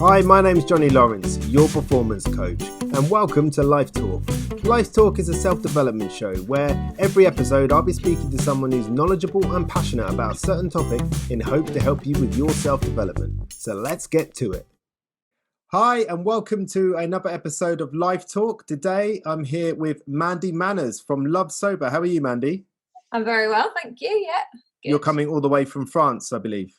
Hi, my name's Johnny Lawrence, your performance coach, and welcome to Life Talk. Life Talk is a self-development show where every episode I'll be speaking to someone who's knowledgeable and passionate about a certain topic in hope to help you with your self-development. So let's get to it. Hi, and welcome to another episode of Life Talk. Today I'm here with Mandy Manners from Love Sober. How are you, Mandy? I'm very well, thank you. Yeah. Good. You're coming all the way from France, I believe.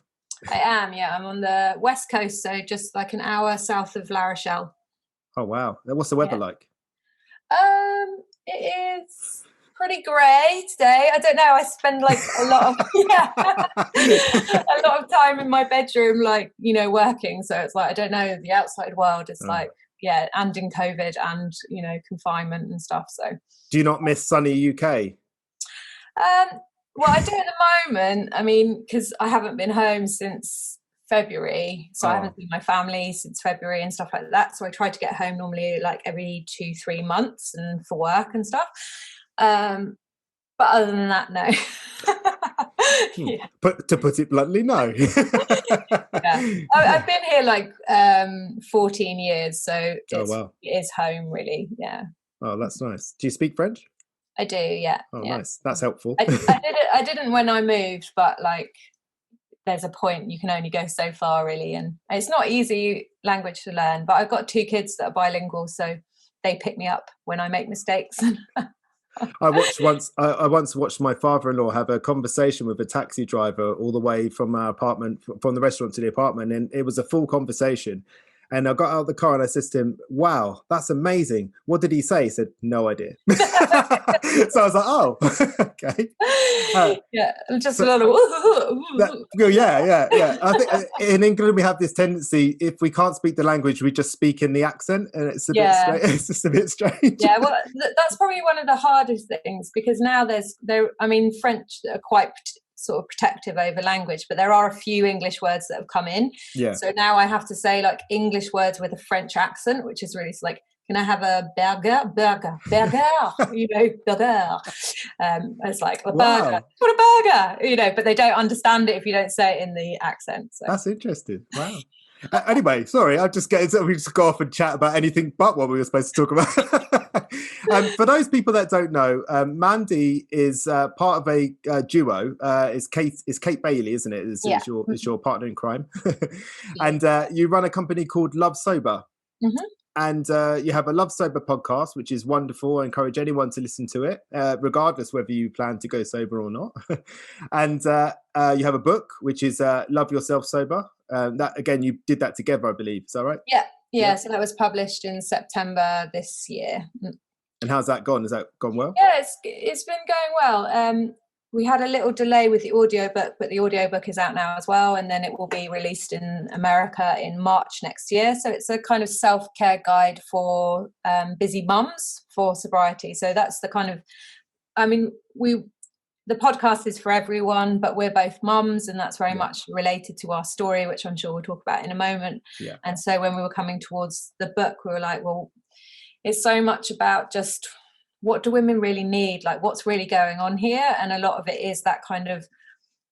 I am, yeah. I'm on the west coast, so just like an hour south of La Rochelle. Oh, wow. What's the weather like? It is pretty grey today. I don't know. I spend like a lot of time in my bedroom, like, you know, working. So it's like, I don't know, the outside world is like, yeah, and in COVID and, you know, confinement and stuff. So do you not miss sunny UK? Well, I do at the moment. I mean, because I haven't been home since February, so I haven't seen my family since February and stuff like that. So I try to get home normally like every 2-3 months and for work and stuff. But other than that, no. Yeah. To put it bluntly, no. Yeah. I've been here like 14 years, so it is home, really. Yeah. Oh, that's nice. Do you speak French? I do, yeah. Oh, yeah. Nice. That's helpful. I didn't when I moved, but like there's a point, you can only go so far, really, and it's not easy language to learn. But I've got 2 kids that are bilingual, so they pick me up when I make mistakes. I once watched my father-in-law have a conversation with a taxi driver all the way from our apartment, from the restaurant to the apartment, and it was a full conversation. And I got out of the car and I said to him, "Wow, that's amazing. What did he say?" He said, "No idea." So I was like, "Oh, okay." Yeah, just a little. Yeah. I think in England we have this tendency: if we can't speak the language, we just speak in the accent, and it's it's just a bit strange. Yeah, well, that's probably one of the hardest things, because now French are quite sort of protective over language, but there are a few English words that have come in. Yeah. So now I have to say like English words with a French accent, which is really like, can I have a burger, you know, burger. It's like a burger. What a burger, you know, but they don't understand it if you don't say it in the accent. So. That's interesting. Wow. Anyway, sorry, we just go off and chat about anything but what we were supposed to talk about. For those people that don't know, Mandy is part of a duo. It's Kate Bailey, isn't it? Is your partner in crime, and you run a company called Love Sober. Mm-hmm. And you have a Love Sober podcast, which is wonderful. I encourage anyone to listen to it, regardless whether you plan to go sober or not. And you have a book, which is Love Yourself Sober. That again, you did that together, I believe. Is that right? Yeah. So that was published in September this year. And how's that gone? Has that gone well? Yeah, it's been going well. We had a little delay with the audiobook, but the audiobook is out now as well, and then it will be released in America in March next year. So it's a kind of self-care guide for busy mums for sobriety. So that's the kind of, the podcast is for everyone, but we're both mums, and that's very much related to our story, which I'm sure we'll talk about in a moment. Yeah. And so when we were coming towards the book, we were like, well, it's so much about just what do women really need? Like, what's really going on here? And a lot of it is that kind of,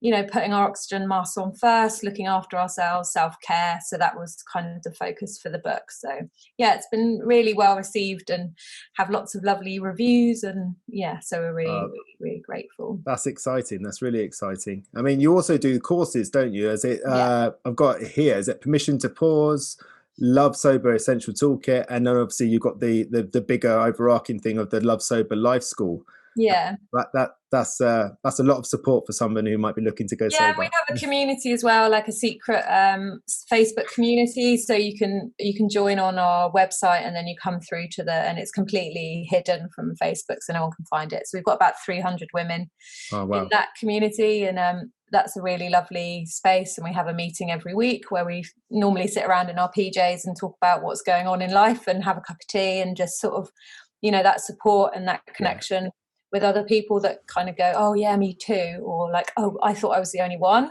you know, putting our oxygen masks on first, looking after ourselves, self-care. So that was kind of the focus for the book. So yeah, it's been really well received and have lots of lovely reviews. And yeah, so we're really grateful. That's exciting. That's really exciting. I mean, you also do courses, don't you? I've got it here. Is it Permission to Pause, Love Sober Essential Toolkit, and then obviously you've got the bigger overarching thing of the Love Sober Life School. Yeah, that's a lot of support for someone who might be looking to go sober. Yeah, we have a community as well, like a secret Facebook community, so you can join on our website, and then you come through and it's completely hidden from Facebook, so no one can find it. So we've got about 300 women in that community, and that's a really lovely space. And we have a meeting every week where we normally sit around in our PJs and talk about what's going on in life and have a cup of tea and just sort of, you know, that support and that connection with other people that kind of go, oh yeah, me too, or like, oh, I thought I was the only one.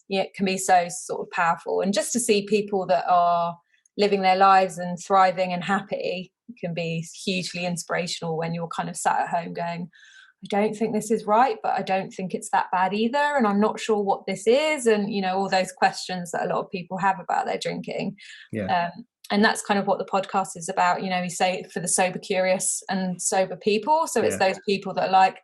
Yeah, it can be so sort of powerful. And just to see people that are living their lives and thriving and happy can be hugely inspirational when you're kind of sat at home going, I don't think this is right, but I don't think it's that bad either. And I'm not sure what this is. And, all those questions that a lot of people have about their drinking. Yeah. And that's kind of what the podcast is about. We say for the sober curious and sober people. So it's those people that are like,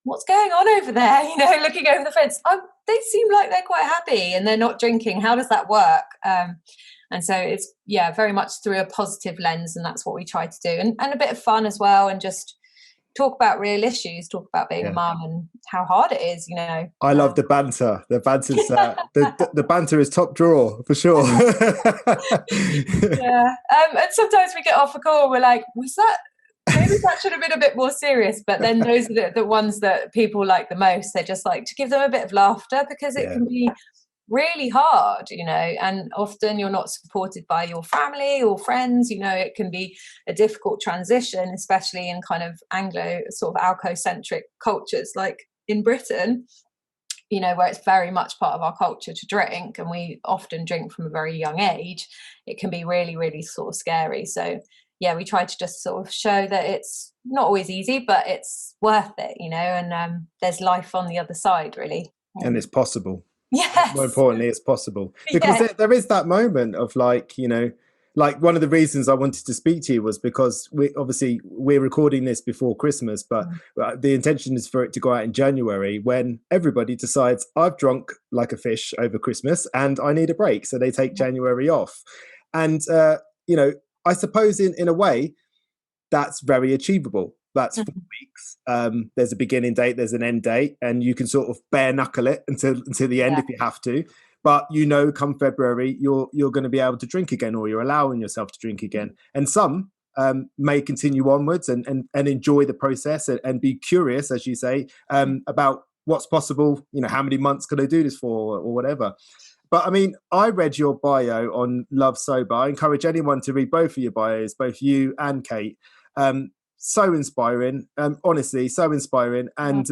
what's going on over there? Looking over the fence. They seem like they're quite happy and they're not drinking. How does that work? And so it's, very much through a positive lens. And that's what we try to do. And a bit of fun as well. And just talk about real issues, talk about being a mum and how hard it is, I love the banter. The banter's the banter is top drawer for sure. And sometimes we get off a call and we're like, maybe that should have been a bit more serious. But then those are the ones that people like the most. They just like to give them a bit of laughter, because it can be really hard, and often you're not supported by your family or friends. It can be a difficult transition, especially in kind of Anglo sort of alcohol-centric cultures like in Britain, where it's very much part of our culture to drink, and we often drink from a very young age. It can be really, really sort of scary. So we try to just sort of show that it's not always easy, but it's worth it, and there's life on the other side, really. And it's possible. Yes. More importantly, it's possible, because there is that moment of like one of the reasons I wanted to speak to you was because we're recording this before Christmas, but the intention is for it to go out in January, when everybody decides I've drunk like a fish over Christmas and I need a break. So they take January off. And, I suppose in a way that's very achievable. That's 4 weeks. There's a beginning date, there's an end date, and you can sort of bare knuckle it until the end if you have to. But come February, you're going to be able to drink again, or you're allowing yourself to drink again. And some may continue onwards and enjoy the process and be curious, as you say, about what's possible. How many months can I do this for, or whatever. But I mean, I read your bio on Love Sober. I encourage anyone to read both of your bios, both you and Kate. So inspiring, honestly, so inspiring. And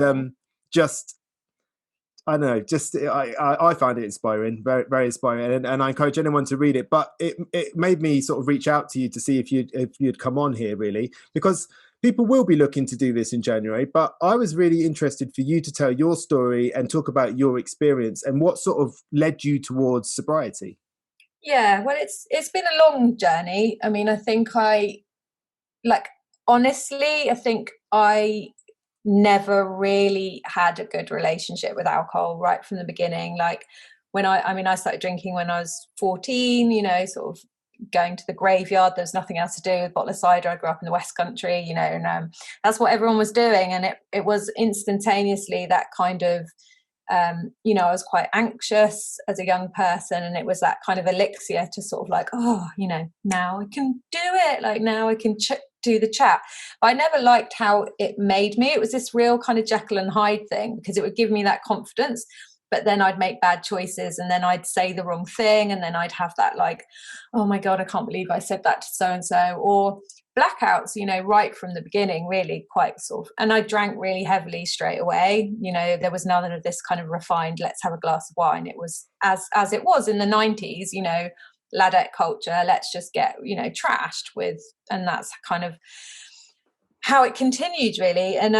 I found it inspiring, very, very inspiring. And I encourage anyone to read it. But it made me sort of reach out to you to see if you'd come on here, really, because people will be looking to do this in January. But I was really interested for you to tell your story and talk about your experience and what sort of led you towards sobriety. Yeah, well, it's been a long journey. I mean, I think honestly, I think I never really had a good relationship with alcohol right from the beginning. Like when I started drinking when I was 14, sort of going to the graveyard. There was nothing else to do with a bottle of cider. I grew up in the West Country, and that's what everyone was doing. And it was instantaneously that kind of, I was quite anxious as a young person, and it was that kind of elixir to sort of like, now I can do it. Like now I can do the chat. But I never liked how it made me. It was this real kind of Jekyll and Hyde thing, because it would give me that confidence, but then I'd make bad choices, and then I'd say the wrong thing, and then I'd have that like, oh my God, I can't believe I said that to so-and-so, or blackouts, right from the beginning, really quite sort of, and I drank really heavily straight away. There was none of this kind of refined, let's have a glass of wine. It was as it was in the 90s, ladette culture, let's just get, trashed with, and that's kind of how it continued, really. And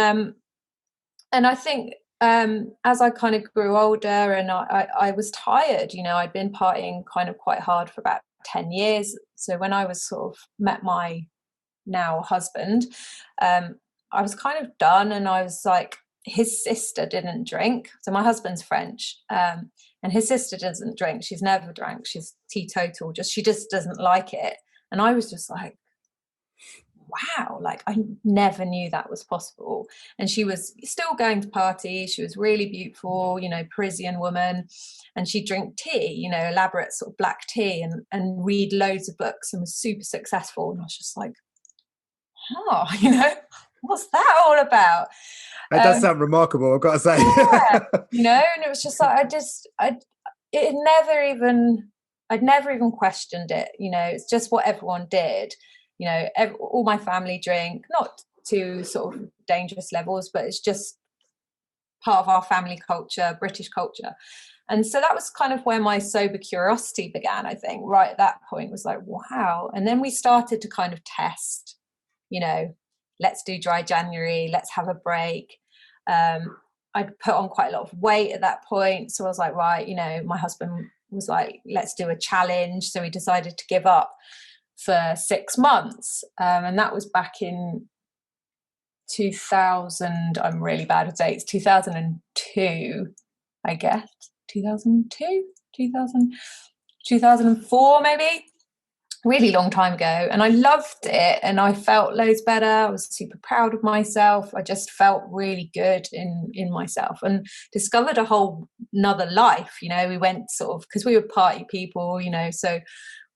I think as I kind of grew older and I was tired, I'd been partying kind of quite hard for about 10 years. So when I was sort of met my now husband, I was kind of done, and I was like, his sister didn't drink. So my husband's French, and his sister doesn't drink. She's never drank. She's teetotal. She just doesn't like it. And I was just like, wow, like I never knew that was possible. And she was still going to party. She was really beautiful, Parisian woman, and she'd drink tea, elaborate sort of black tea, and read loads of books, and was super successful. And I was just like, what's that all about? It does sound remarkable, I've got to say. And it was just like, I'd never even questioned it. It's just what everyone did. All my family drink, not to sort of dangerous levels, but it's just part of our family culture, British culture. And so that was kind of where my sober curiosity began, I think. Right at that point was like, wow. And then we started to kind of test, let's do dry January, let's have a break. I'd put on quite a lot of weight at that point. So I was like, right, you know, my husband was like, let's do a challenge. So we decided to give up for 6 months. And that was back in 2000. I'm really bad with dates. 2002, I guess. 2002, 2004, maybe. Really long time ago, and I loved it, and I felt loads better. I was super proud of myself. I just felt really good in myself, and discovered a whole another life. You know, we went sort of, because we were party people, you know, so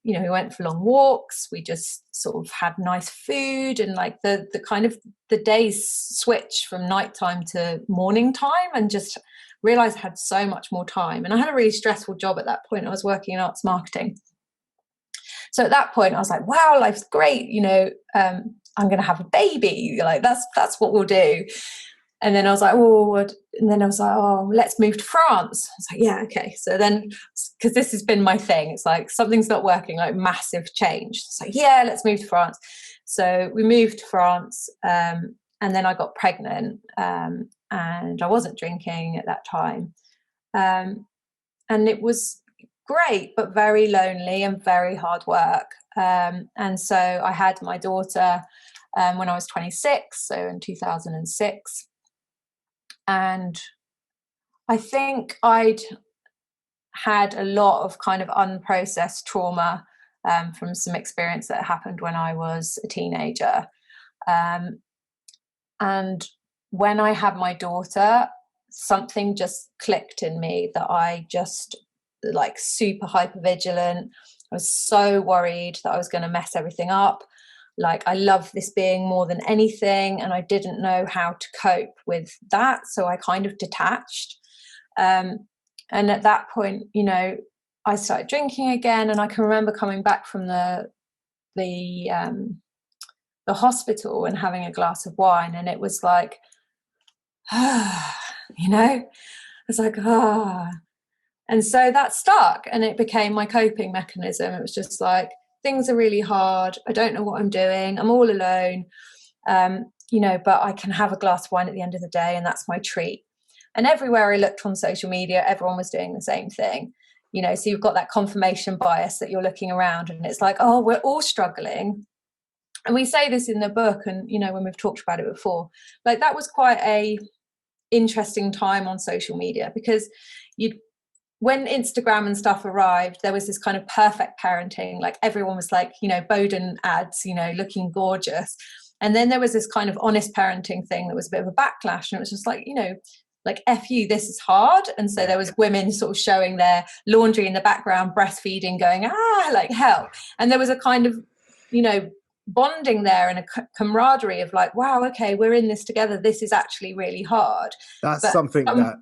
you know, we went for long walks, we just sort of had nice food, and like the kind of the days switch from nighttime to morning time, and just realized I had so much more time. And I had a really stressful job at that point. I was working in arts marketing. So at that point, I was like, wow, life's great. You know, I'm going to have a baby. Like, that's what we'll do. And then I was like, oh, let's move to France. I was like, yeah, okay. So then, because this has been my thing, it's like, something's not working, like massive change. It's like, yeah, let's move to France. So we moved to France, and then I got pregnant, and I wasn't drinking at that time. And it was great, but very lonely and very hard work. And so I had my daughter when I was 26, so in 2006. And I think I'd had a lot of kind of unprocessed trauma from some experience that happened when I was a teenager. And when I had my daughter, something just clicked in me that I just, like, super hyper vigilant. I was so worried that I was going to mess everything up. Like, I love this being more than anything, and I didn't know how to cope with that. So I kind of detached. And at that point, you know, I started drinking again, and I can remember coming back from the hospital and having a glass of wine, and it was like, you know, I was like, And so that stuck, and it became my coping mechanism. It was just like, things are really hard. I don't know what I'm doing. I'm all alone, you know, but I can have a glass of wine at the end of the day, and that's my treat. And everywhere I looked on social media, everyone was doing the same thing, you know, so you've got that confirmation bias that you're looking around, and it's like, oh, we're all struggling. And we say this in the book, and, you know, when we've talked about it before, like, that was quite a interesting time on social media, because when Instagram and stuff arrived, there was this kind of perfect parenting. Like, everyone was like, you know, Boden ads, you know, looking gorgeous. And then there was this kind of honest parenting thing that was a bit of a backlash. And it was just like, you know, like, F you, this is hard. And so there was women sort of showing their laundry in the background, breastfeeding, going, like hell. And there was a kind of, you know, bonding there, and a camaraderie of like, wow, okay, we're in this together. This is actually really hard. That's something that...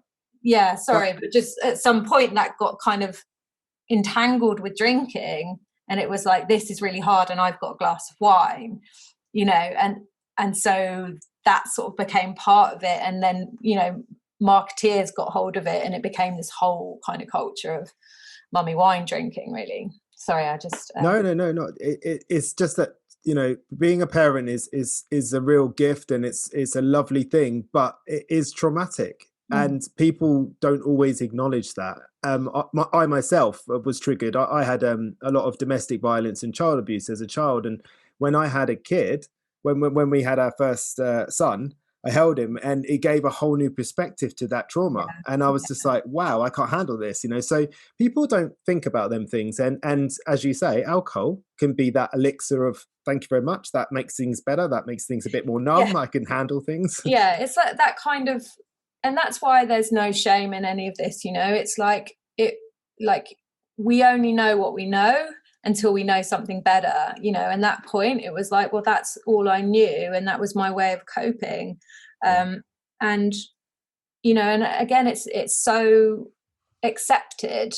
Yeah, sorry, but just at some point that got kind of entangled with drinking, and it was like, this is really hard, and I've got a glass of wine, you know, and so that sort of became part of it. And then, you know, marketeers got hold of it, and it became this whole kind of culture of mummy wine drinking, really. Sorry, I just... No. It's just that, you know, being a parent is a real gift, and it's a lovely thing, but it is traumatic. And people don't always acknowledge that. I myself was triggered. I had a lot of domestic violence and child abuse as a child. And when I had a kid, when we had our first son, I held him, and it gave a whole new perspective to that trauma. Yeah. And I was just like, wow, I can't handle this, you know. So people don't think about them things. And as you say, alcohol can be that elixir of, thank you very much, that makes things better, that makes things a bit more numb. Yeah. I can handle things. Yeah, it's like that kind of... And that's why there's no shame in any of this, you know. It's like, we only know what we know until we know something better, you know. And that point, it was like, well, that's all I knew, and that was my way of coping. And, you know, and again, it's so accepted,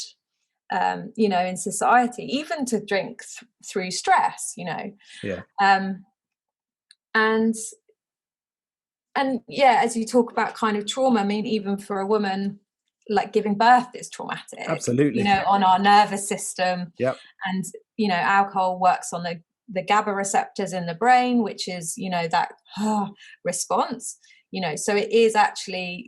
you know, in society, even to drink through stress, you know. Yeah. And yeah, as you talk about kind of trauma, I mean, even for a woman, like, giving birth is traumatic. Absolutely. You know, on our nervous system. Yep. And, you know, alcohol works on the the GABA receptors in the brain, which is, that response, so it is actually,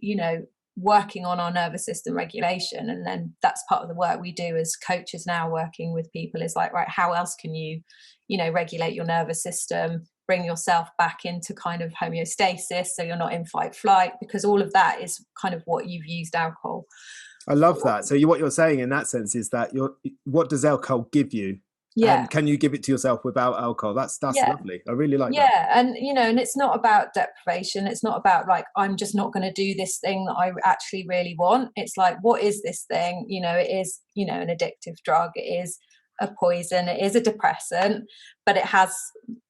working on our nervous system regulation. And then that's part of the work we do as coaches now, working with people, is like, right, how else can you, regulate your nervous system, bring yourself back into kind of homeostasis so you're not in fight flight, because all of that is kind of what you've used alcohol. I love that. So what you're saying in that sense is that what does alcohol give you? Yeah. And can you give it to yourself without alcohol? That's lovely. I really like that. Yeah. And, and it's not about deprivation. It's not about like, I'm just not going to do this thing that I actually really want. It's like, what is this thing? It is, an addictive drug. It is a poison. It is a depressant, but it has,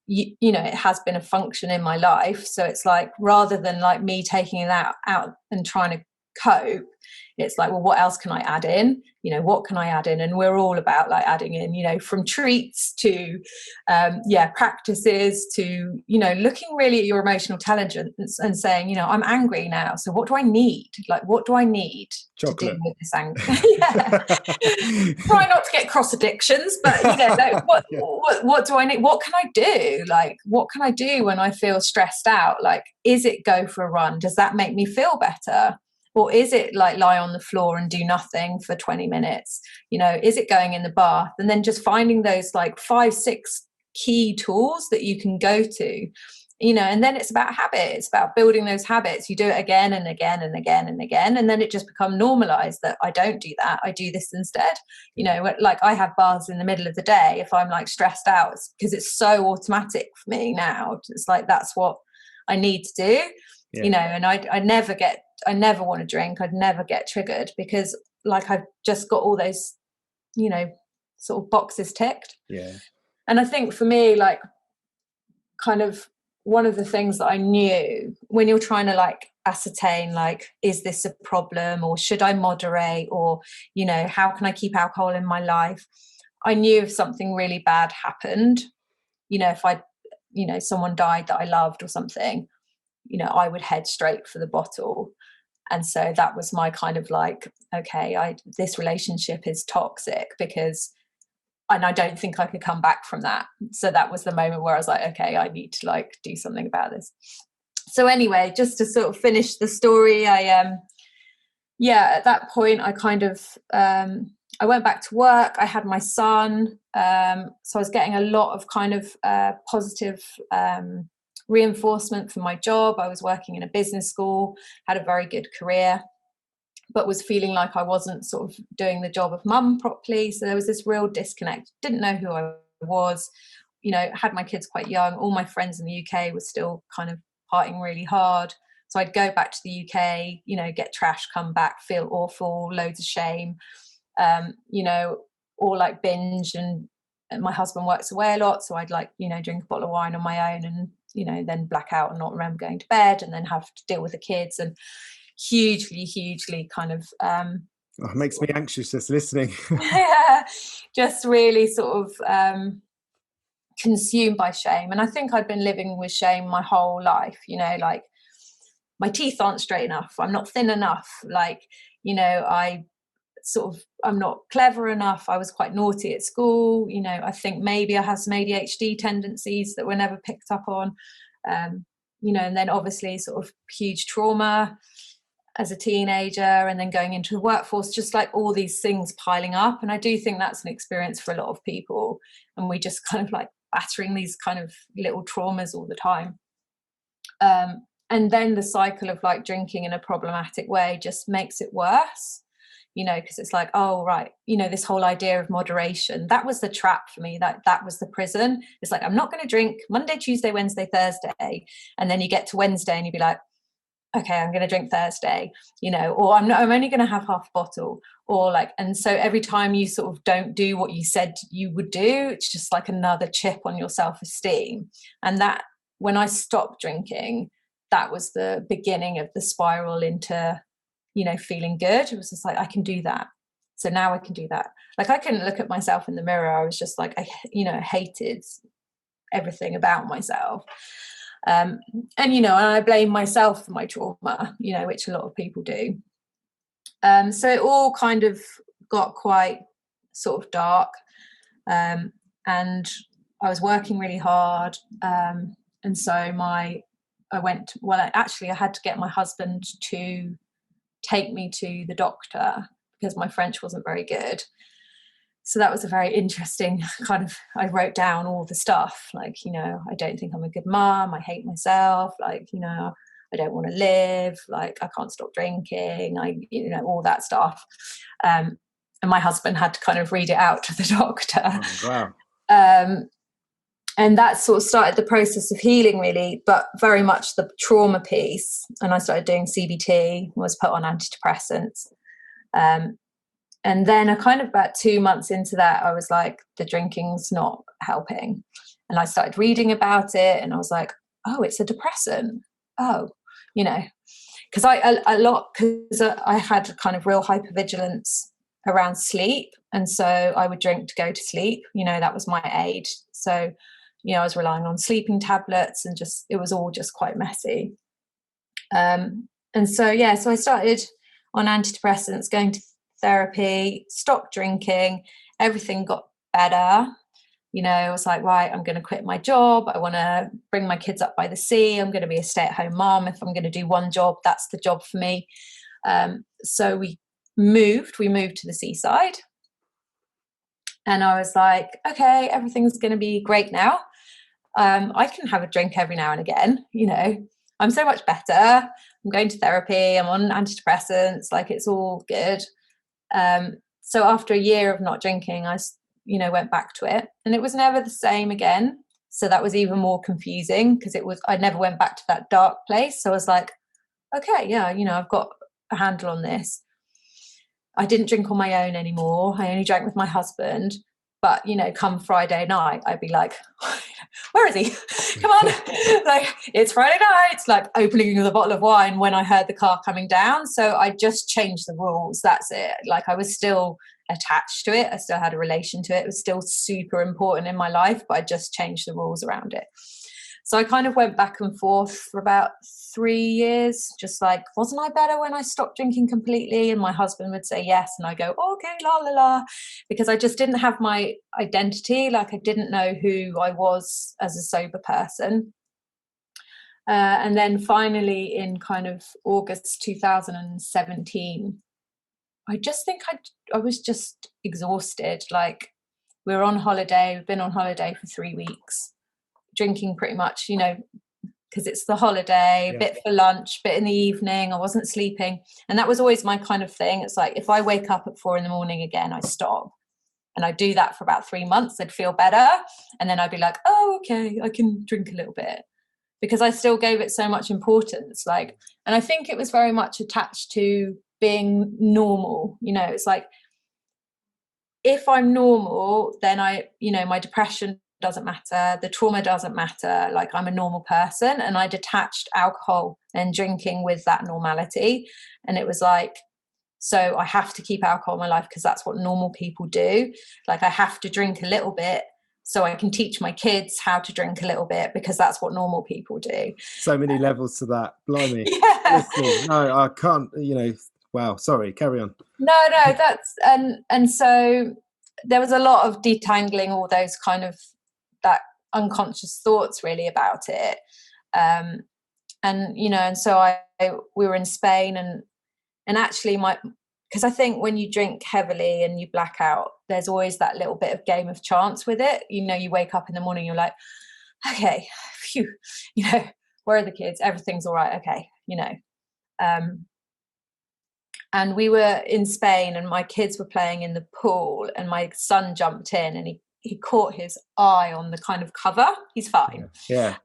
it has been a function in my life. So it's like, rather than like me taking that out and trying to cope, it's like, well, what else can I add in? What can I add in? And we're all about like adding in, from treats to practices to, looking really at your emotional intelligence and saying, I'm angry now, so what do I need? Like, what do I need Chocolate. to deal with this anger? Try not to get cross addictions, but what do I need? What can I do? Like, what can I do when I feel stressed out? Like, is it go for a run? Does that make me feel better? Or is it like lie on the floor and do nothing for 20 minutes? Is it going in the bath? And then just finding those like 5-6 key tools that you can go to, and then it's about habit. It's about building those habits. You do it again and again and again and again. And then it just becomes normalized that I don't do that. I do this instead. Like I have baths in the middle of the day if I'm like stressed out, because it's so automatic for me now. It's like, that's what I need to do. Yeah. And I never want to drink. I'd never get triggered because like I've just got all those, sort of boxes ticked. Yeah. And I think for me, like kind of one of the things that I knew when you're trying to like ascertain, like, is this a problem or should I moderate or, how can I keep alcohol in my life? I knew if something really bad happened, if someone died that I loved or something, I would head straight for the bottle. And so that was my kind of like, okay, this relationship is toxic and I don't think I could come back from that. So that was the moment where I was like, okay, I need to like do something about this. So anyway, just to sort of finish the story, at that point I kind of, I went back to work. I had my son. So I was getting a lot of kind of positive reinforcement for my job. I was working in a business school, had a very good career, but was feeling like I wasn't sort of doing the job of mum properly. So there was this real disconnect. Didn't know who I was, had my kids quite young. All my friends in the UK were still kind of partying really hard. So I'd go back to the UK, get trashed, come back, feel awful, loads of shame, or like binge. And my husband works away a lot. So I'd like, drink a bottle of wine on my own and, then black out and not remember going to bed and then have to deal with the kids and hugely kind of it makes me anxious just listening. Just really sort of consumed by shame. And I think I'd been living with shame my whole life, like my teeth aren't straight enough, I'm not thin enough, like, I'm not clever enough, I was quite naughty at school, I think maybe I have some ADHD tendencies that were never picked up on, and then obviously sort of huge trauma as a teenager and then going into the workforce, just like all these things piling up. And I do think that's an experience for a lot of people, and we just kind of like battering these kind of little traumas all the time. And then the cycle of like drinking in a problematic way just makes it worse, because it's like, oh, right, this whole idea of moderation, that was the trap for me, that was the prison. It's like, I'm not going to drink Monday, Tuesday, Wednesday, Thursday. And then you get to Wednesday and you'd be like, okay, I'm going to drink Thursday, or I'm only going to have half a bottle, or like, and so every time you sort of don't do what you said you would do, it's just like another chip on your self-esteem. And that, when I stopped drinking, that was the beginning of the spiral into, feeling good. It was just like, I can do that. So now I can do that. Like, I couldn't look at myself in the mirror. I was just like, I hated everything about myself. And I blame myself for my trauma, which a lot of people do. So it all kind of got quite sort of dark. And I was working really hard, and so I had to get my husband to take me to the doctor because my French wasn't very good. So that was a very interesting kind of, I wrote down all the stuff, like, I don't think I'm a good mom, I hate myself, like, I don't want to live, like, I can't stop drinking, all that stuff. And my husband had to kind of read it out to the doctor. Oh, wow. And that sort of started the process of healing, really, but very much the trauma piece. And I started doing CBT, was put on antidepressants. And then about 2 months into that, I was like, the drinking's not helping. And I started reading about it and I was like, oh, it's a depressant. Oh, because I had kind of real hypervigilance around sleep. And so I would drink to go to sleep. That was my aid. So, I was relying on sleeping tablets and it was all just quite messy. And so I started on antidepressants, going to therapy, stopped drinking, everything got better. I was like, right, I'm going to quit my job. I want to bring my kids up by the sea. I'm going to be a stay-at-home mom. If I'm going to do one job, that's the job for me. So we moved to the seaside. And I was like, okay, everything's going to be great now. I can have a drink every now and again. I'm so much better. I'm going to therapy. I'm on antidepressants. Like, it's all good. So after a year of not drinking, I went back to it, and it was never the same again. So that was even more confusing because I never went back to that dark place. So I was like, okay, yeah, I've got a handle on this. I didn't drink on my own anymore. I only drank with my husband. But, come Friday night, I'd be like, where is he? Come on. Like, it's Friday night. It's like opening the bottle of wine when I heard the car coming down. So I just changed the rules. That's it. Like, I was still attached to it. I still had a relation to it. It was still super important in my life, but I just changed the rules around it. So I kind of went back and forth for about 3 years, just like, wasn't I better when I stopped drinking completely? And my husband would say yes. And I go, okay, la, la, la, because I just didn't have my identity. Like, I didn't know who I was as a sober person. And then finally in kind of August 2017, I just think I was just exhausted. Like, we were on holiday, we've been on holiday for 3 weeks. Drinking pretty much, because it's the holiday, a bit for lunch, bit in the evening. I wasn't sleeping. And that was always my kind of thing. It's like, if I wake up at 4 a.m. again, I stop. And I do that for about 3 months. I'd feel better. And then I'd be like, oh, okay, I can drink a little bit. Because I still gave it so much importance. Like, and I think it was very much attached to being normal. It's like, if I'm normal, then my depression doesn't matter, the trauma doesn't matter, like, I'm a normal person. And I detached alcohol and drinking with that normality. And it was like, so I have to keep alcohol in my life because that's what normal people do. Like, I have to drink a little bit so I can teach my kids how to drink a little bit because that's what normal people do. So many levels to that. Blimey. Yeah. No, I can't, wow, sorry, carry on. No, that's, and so there was a lot of detangling all those kind of that unconscious thoughts really about it. And so we were in Spain and actually because I think when you drink heavily and you black out, there's always that little bit of game of chance with it. You wake up in the morning, you're like, okay, phew, where are the kids? Everything's all right. Okay. And we were in Spain and my kids were playing in the pool and my son jumped in and he caught his eye on the kind of cover. He's fine. Yeah.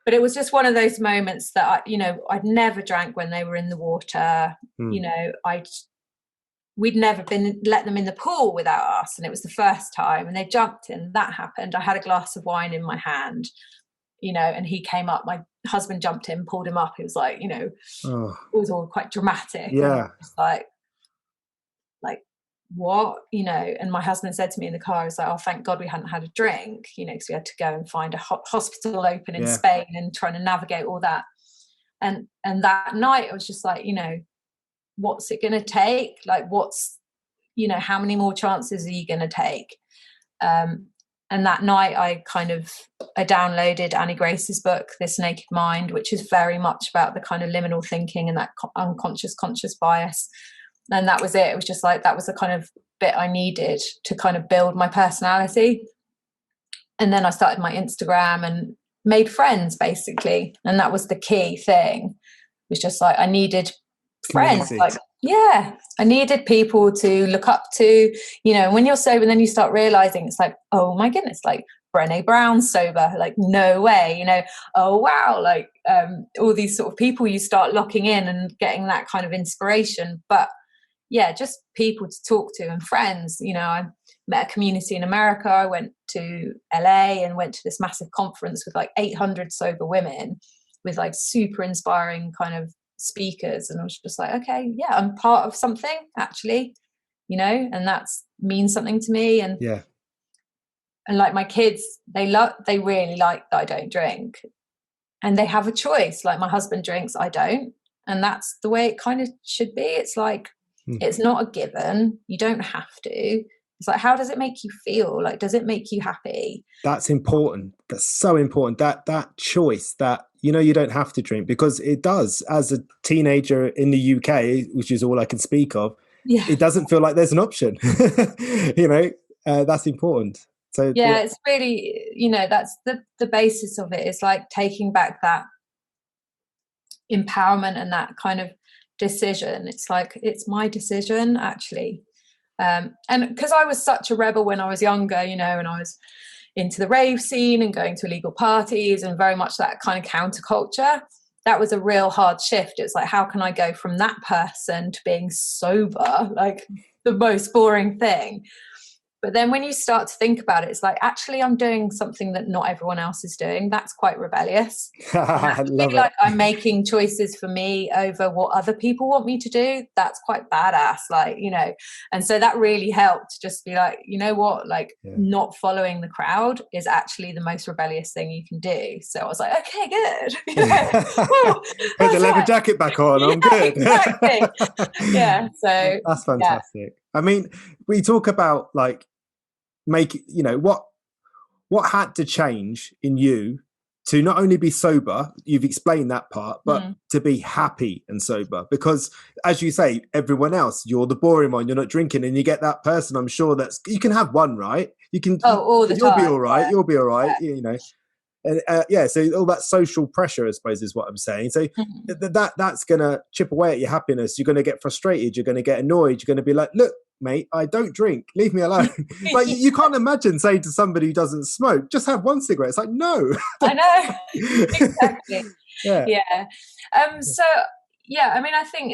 But it was just one of those moments that I'd never drank when they were in the water. We'd never let them in the pool without us, and it was the first time. And they jumped in. That happened. I had a glass of wine in my hand, and he came up. My husband jumped in, pulled him up. It was like, it was all quite dramatic. Yeah. Like what, and my husband said to me in the car, I was like, oh, thank God we hadn't had a drink, because we had to go and find a hospital open in Spain and trying to navigate all that. And that night I was just like, what's it going to take? Like, what's, how many more chances are you going to take? that night I downloaded Annie Grace's book, This Naked Mind, which is very much about the kind of liminal thinking and that unconscious conscious bias. And that was it. It was just like, that was the kind of bit I needed to kind of build my personality. And then I started my Instagram and made friends, basically. And that was the key thing. It was just like, I needed friends. Community. Like, yeah, I needed people to look up to, you know. When you're sober, then you start realizing it's like, oh my goodness, like Brené Brown's sober, like no way, you know. Oh wow, like all these sort of people you start locking in and getting that kind of inspiration. But yeah, just people to talk to and friends, you know. I met a community in America. I went to LA and went to this massive conference with like 800 sober women with like super inspiring kind of speakers, and I was just like, okay, yeah, I'm part of something actually, you know, and that's means something to me. And yeah, and like my kids, they really like that I don't drink, and they have a choice. Like my husband drinks, I don't, and that's the way it kind of should be. It's like it's not a given, you don't have to. It's like, how does it make you feel? Like, does it make you happy? That's important. That's so important, that choice, that, you know, you don't have to drink, because it does. As a teenager in the UK, which is all I can speak of, it doesn't feel like there's an option. You know, that's important. So yeah, it's really, you know, that's the basis of it. It's like taking back that empowerment and that kind of decision. It's like, it's my decision actually. And because I was such a rebel when I was younger, you know, and I was into the rave scene and going to illegal parties and very much that kind of counterculture, that was a real hard shift. It's like, how can I go from that person to being sober, like the most boring thing? But then when you start to think about it, it's like, actually, I'm doing something that not everyone else is doing. That's quite rebellious. I love it. Like I'm making choices for me over what other people want me to do. That's quite badass, like, you know. And so that really helped, just be like, you know what, like not following the crowd is actually the most rebellious thing you can do. So I was like, okay, good. You know? Put the leather jacket back on. I'm good. Exactly. Yeah. So that's fantastic. Yeah. I mean, we talk about like, you know, what had to change in you to not only be sober, you've explained that part, but to be happy and sober, because as you say, everyone else, you're the boring one, you're not drinking, and you get that person, I'm sure that's, you can have one, right? You can, all the you'll time. Be all right. You'll be all right. You know. And so all that social pressure, I suppose, is what I'm saying. So that's going to chip away at your happiness. You're going to get frustrated. You're going to get annoyed. You're going to be like, look, mate, I don't drink. Leave me alone. Like you can't imagine saying to somebody who doesn't smoke, just have one cigarette. It's like, no. I know. Exactly. Yeah. So, yeah, I mean, I think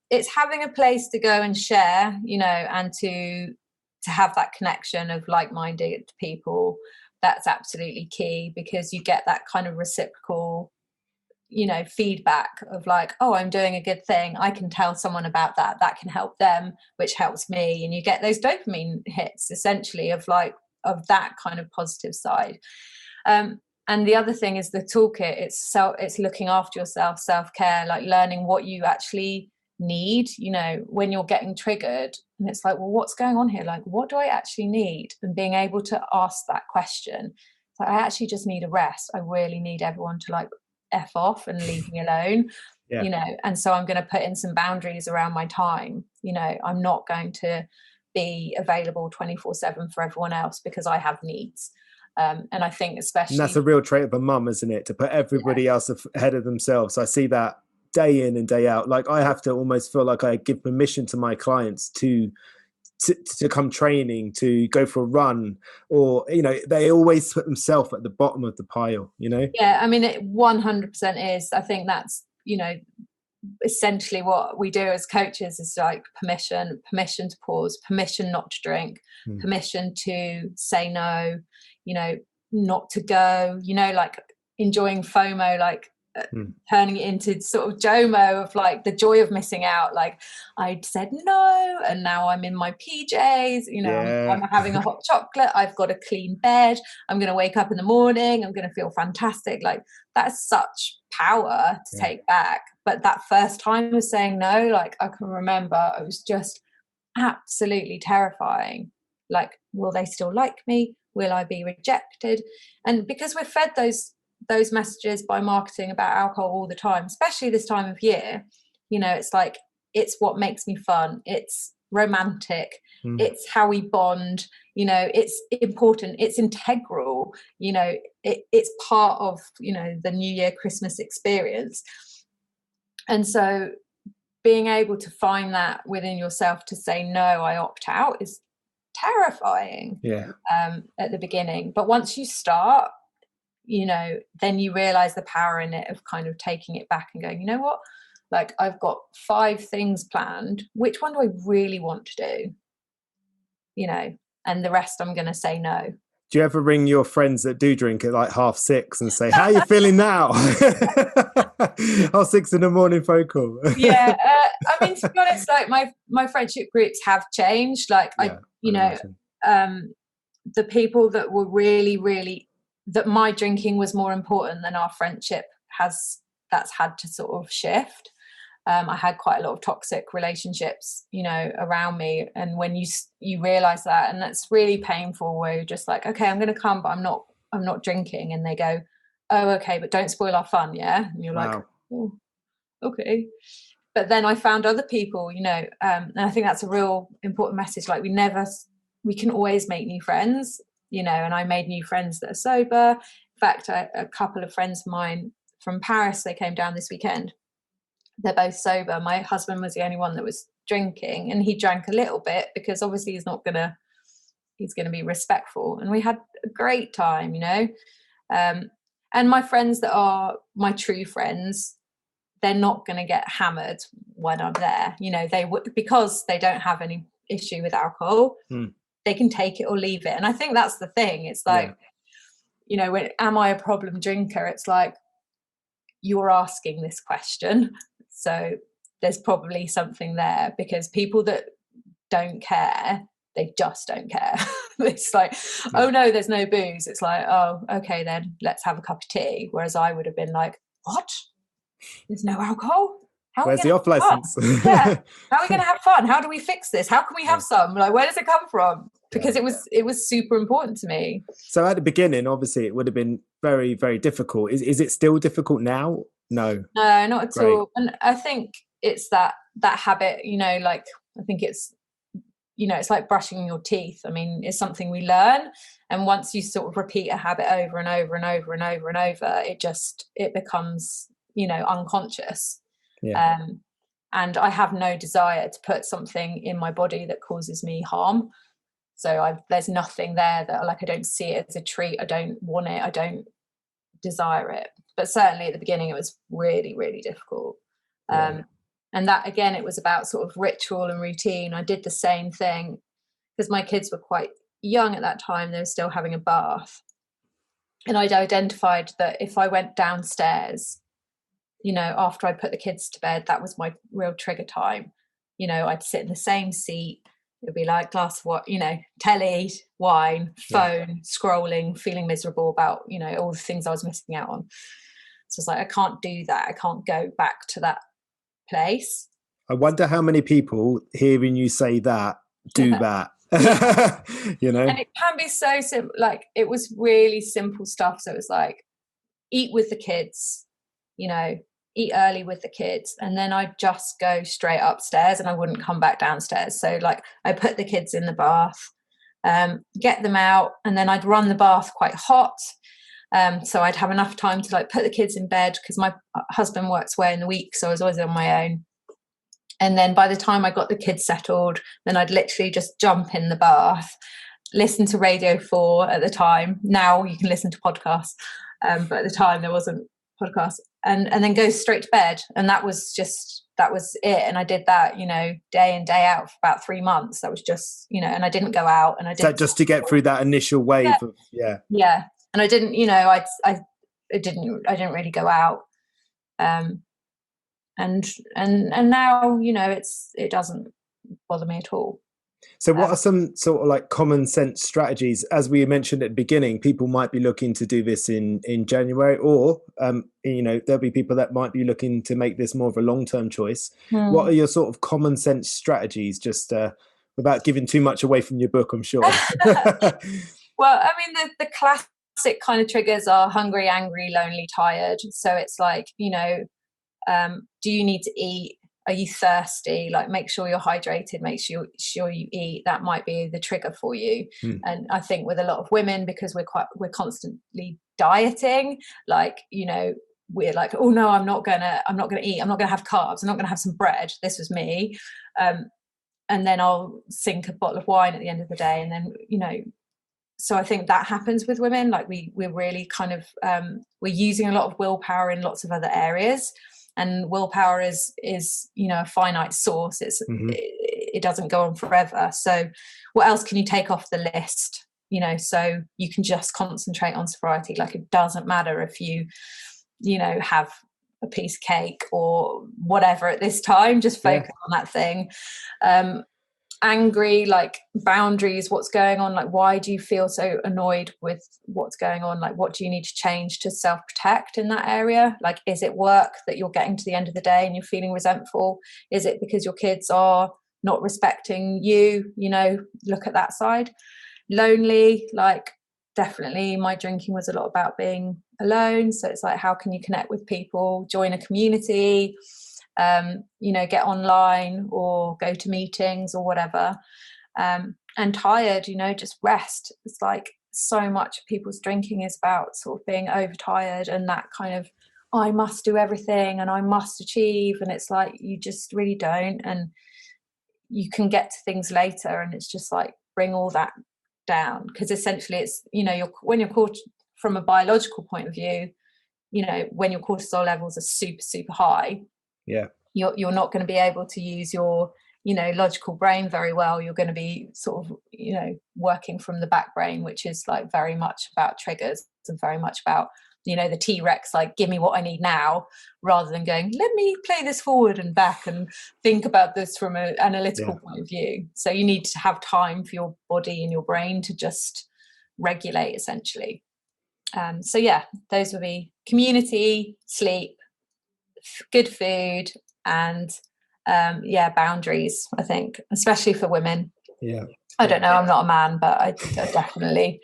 it's having a place to go and share, you know, and to have that connection of like-minded people. That's absolutely key, because you get that kind of reciprocal, you know, feedback of like, oh, I'm doing a good thing, I can tell someone about that can help them, which helps me. And you get those dopamine hits essentially of like, of that kind of positive side. And the other thing is the toolkit. It's looking after yourself, self-care, like learning what you actually need, you know, when you're getting triggered and it's like, well, what's going on here? Like, what do I actually need? And being able to ask that question. Like, I actually just need a rest. I really need everyone to like F off and leave me alone, you know. And so I'm going to put in some boundaries around my time. You know, I'm not going to be available 24/7 for everyone else because I have needs. And I think especially... And that's a real trait of a mum, isn't it? To put everybody else ahead of themselves. I see that day in and day out. Like I have to almost feel like I give permission to my clients to come training, to go for a run, or, you know, they always put themselves at the bottom of the pile, you know? Yeah, I mean, it 100% is. I think that's, you know, essentially what we do as coaches is like permission to pause, permission not to drink, permission to say no, you know, not to go, you know, like enjoying FOMO, like turning it into sort of JOMO of like the joy of missing out. Like I said no, and now I'm in my PJs, you know, I'm having a hot chocolate, I've got a clean bed, I'm going to wake up in the morning, I'm going to feel fantastic. Like that's such power to take back. But that first time of saying no, like I can remember it was just absolutely terrifying. Like, will they still like me? Will I be rejected? And because we're fed those messages by marketing about alcohol all the time, especially this time of year, you know, it's like, it's what makes me fun, it's romantic, it's how we bond, you know, it's important, it's integral, you know, it's part of, you know, the New Year Christmas experience. And so being able to find that within yourself to say, no, I opt out, is terrifying at the beginning. But once you start, you know, then you realize the power in it of kind of taking it back and going, you know what, like, I've got 5 things planned, which one do I really want to do, you know, and the rest I'm going to say no. Do you ever ring your friends that do drink at like 6:30 and say, how are you feeling now? 6 in the morning phone call. I mean, to be honest, like my friendship groups have changed. Like, the people that were really, that my drinking was more important than our friendship that's had to sort of shift. I had quite a lot of toxic relationships, you know, around me. And when you realize that, and that's really painful, where you're just like, okay, I'm going to come, but I'm not drinking. And they go, oh, okay, but don't spoil our fun. Yeah. And you're like, oh, okay. But then I found other people, you know, and I think that's a real important message. Like, we can always make new friends, you know, and I made new friends that are sober. In fact, a couple of friends of mine from Paris, they came down this weekend. They're both sober. My husband was the only one that was drinking, and he drank a little bit because obviously he's going to be respectful. And we had a great time, you know. And my friends that are my true friends, they're not going to get hammered when I'm there. You know, because they don't have any issue with alcohol. They can take it or leave it. And I think that's the thing. It's like, you know, am I a problem drinker? It's like, you're asking this question. So there's probably something there, because people that don't care, they just don't care. It's like, oh no, there's no booze. It's like, oh, okay, then let's have a cup of tea. Whereas I would have been like, what? There's no alcohol? Where's the off license? Yeah. How are we going to have fun? How do we fix this? How can we have some? Like, where does it come from? Because it was super important to me. So at the beginning, obviously, it would have been very, very difficult. Is it still difficult now? No, not at all. And I think it's that habit, you know, like, I think it's, you know, it's like brushing your teeth. I mean, it's something we learn. And once you sort of repeat a habit over and over and over and over and over, it becomes, you know, unconscious. And I have no desire to put something in my body that causes me harm. So there's nothing there that, like, I don't see it as a treat. I don't want it. I don't desire it. But certainly at the beginning, it was really, really difficult. And that, again, it was about sort of ritual and routine. I did the same thing because my kids were quite young at that time. They were still having a bath. And I'd identified that if I went downstairs, you know, after I put the kids to bed, that was my real trigger time. You know, I'd sit in the same seat. It'd be like glass of what, you know, telly, wine, phone, scrolling, feeling miserable about, you know, all the things I was missing out on. So it's like, I can't do that. I can't go back to that place. I wonder how many people hearing you say that do that. You know, and it can be so simple. Like, it was really simple stuff. So it was like, eat with the kids, you know, eat early with the kids, and then I'd just go straight upstairs and I wouldn't come back downstairs. So like, I put the kids in the bath, get them out, and then I'd run the bath quite hot. So I'd have enough time to like put the kids in bed, because my husband works away in the week, so I was always on my own. And then by the time I got the kids settled, then I'd literally just jump in the bath, listen to Radio 4 at the time. Now you can listen to podcasts, but at the time there wasn't podcasts, and then go straight to bed. And that was it. And I did that, you know, day in, day out for about 3 months. That was just, you know, and I didn't go out, and I didn't. So just to get through that initial wave of yeah. And I didn't, you know, I didn't really go out. And now, you know, it doesn't bother me at all. So what are some sort of like common sense strategies? As we mentioned at the beginning, people might be looking to do this in January, or, you know, there'll be people that might be looking to make this more of a long-term choice. What are your sort of common sense strategies, just without giving too much away from your book, I'm sure? Well, I mean, the classic kind of triggers are hungry, angry, lonely, tired. So it's like, do you need to eat? Are you thirsty? Like, make sure you're hydrated, make sure you eat. That might be the trigger for you. And I think with a lot of women, because we're constantly dieting, like, we're like, oh no, I'm not gonna eat, I'm not gonna have carbs, I'm not gonna have some bread. This was me. And then I'll sink a bottle of wine at the end of the day. And then, so I think that happens with women. Like we're really kind of, we're using a lot of willpower in lots of other areas. And willpower is a finite source. It doesn't go on forever. So what else can you take off the list? So you can just concentrate on sobriety. Like, it doesn't matter if you have a piece of cake or whatever at this time. Just focus on that thing. Angry, like boundaries, what's going on, like why do you feel so annoyed with what's going on, like what do you need to change to self-protect in that area? Like, is it work that you're getting to the end of the day and you're feeling resentful? Is it because your kids are not respecting you? Look at that side. Lonely, like definitely my drinking was a lot about being alone. So it's like, how can you connect with people, join a community, get online or go to meetings or whatever. And tired, just rest. It's like so much of people's drinking is about sort of being overtired and that kind of, I must do everything and I must achieve. And it's like, you just really don't. And you can get to things later, and it's just like, bring all that down. Because essentially it's, when you're caught from a biological point of view, when your cortisol levels are super, super high, you're not going to be able to use your logical brain very well. You're going to be sort of working from the back brain, which is like very much about triggers and very much about the T-Rex, like, give me what I need now, rather than going, let me play this forward and back and think about this from an analytical point of view. So you need to have time for your body and your brain to just regulate, essentially. So those would be community, sleep, good food, and boundaries, I think, especially for women. I don't know, I'm not a man, but I definitely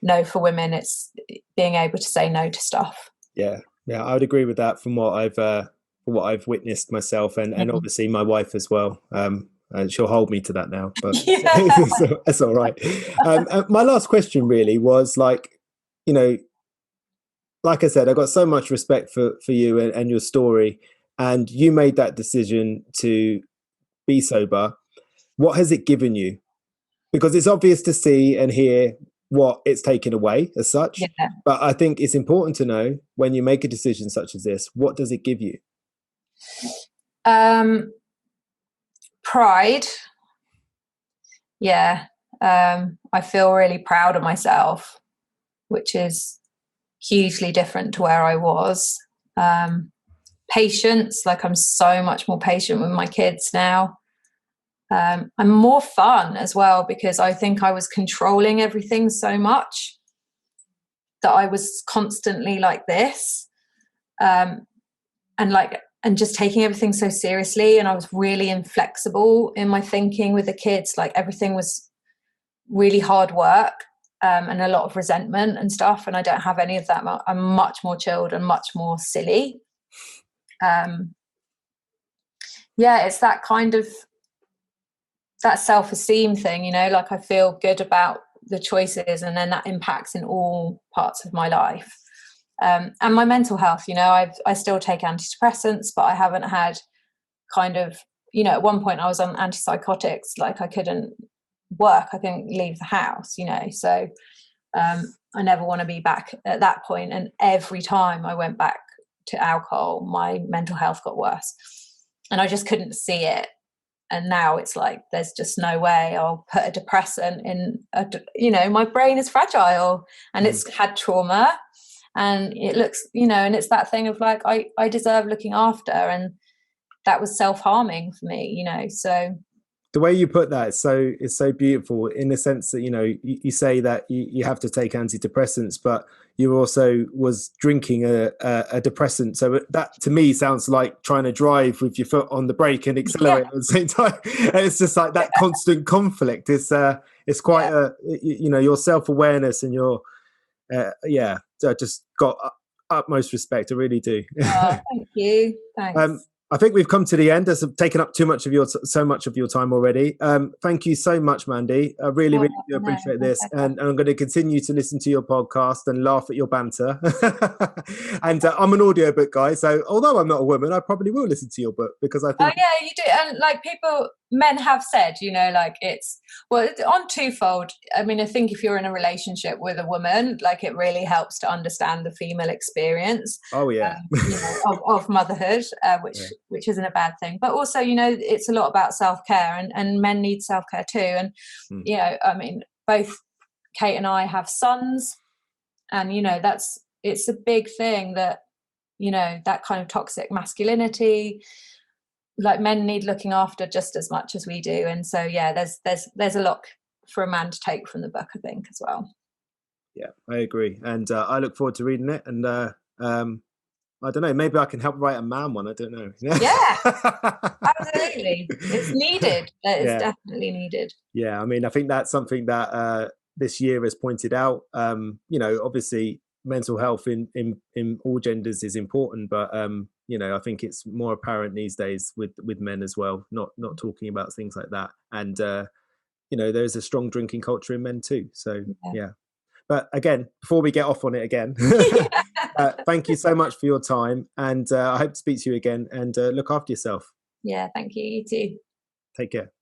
know for women it's being able to say no to stuff. I would agree with that from what I've witnessed myself, and obviously my wife as well. And she'll hold me to that now, but so that's all right. My last question really was, like, like I said, I got so much respect for you and your story, and you made that decision to be sober. What has it given you? Because it's obvious to see and hear what it's taken away as such. But I think it's important to know, when you make a decision such as this, what does it give you? Pride. I feel really proud of myself, which is hugely different to where I was. Patience, like I'm so much more patient with my kids now. I'm more fun as well, because I think I was controlling everything so much that I was constantly like this, and just taking everything so seriously. And I was really inflexible in my thinking with the kids. Like, everything was really hard work, and a lot of resentment and stuff. And I don't have any of that. I'm much more chilled and much more silly. It's that kind of, that self-esteem thing, like I feel good about the choices, and then that impacts in all parts of my life. And my mental health, I still take antidepressants, but I haven't had kind of, at one point I was on antipsychotics, like I couldn't work, I couldn't leave the house, so I never want to be back at that point. And every time I went back to alcohol, my mental health got worse, and I just couldn't see it. And now it's like, there's just no way I'll put a depressant in my brain is fragile, and it's had trauma, and it looks, and it's that thing of like, I deserve looking after, and that was self-harming for me, so the way you put that is so beautiful, in the sense that, you know, you say that you have to take antidepressants, but you also was drinking a depressant. So that to me sounds like trying to drive with your foot on the brake and accelerate at the same time. And it's just like that constant conflict. It's quite you know, your self-awareness and your I just got utmost respect. I really do. Oh, thank you. Thanks. I think we've come to the end. I've taken up so much of your time already. Thank you so much, Mandy. I really do appreciate this, and I'm going to continue to listen to your podcast and laugh at your banter. And I'm an audiobook guy, so although I'm not a woman, I probably will listen to your book, because I think. Oh yeah, you do, and like men have said, you know, like it's on twofold. I mean, I think if you're in a relationship with a woman, like it really helps to understand the female experience. Oh yeah, you know, of motherhood, which isn't a bad thing. But also, you know, it's a lot about self-care, and men need self-care too. And you know, I mean, both Kate and I have sons, and you know, it's a big thing that, you know, that kind of toxic masculinity. Like men need looking after just as much as we do, and so yeah, there's a lot for a man to take from the book, I think, as well. Yeah, I agree, and I look forward to reading it. And I don't know, maybe I can help write a man one. I don't know. Yeah, absolutely, it's needed. It's definitely needed. Yeah, I mean, I think that's something that this year has pointed out. You know, obviously, mental health in all genders is important, but you know, I think it's more apparent these days with men as well, not talking about things like that. And you know, there's a strong drinking culture in men too, so yeah. But again, before we get off on it again, thank you so much for your time, and I hope to speak to you again, and look after yourself. Yeah, thank you. You too. Take care.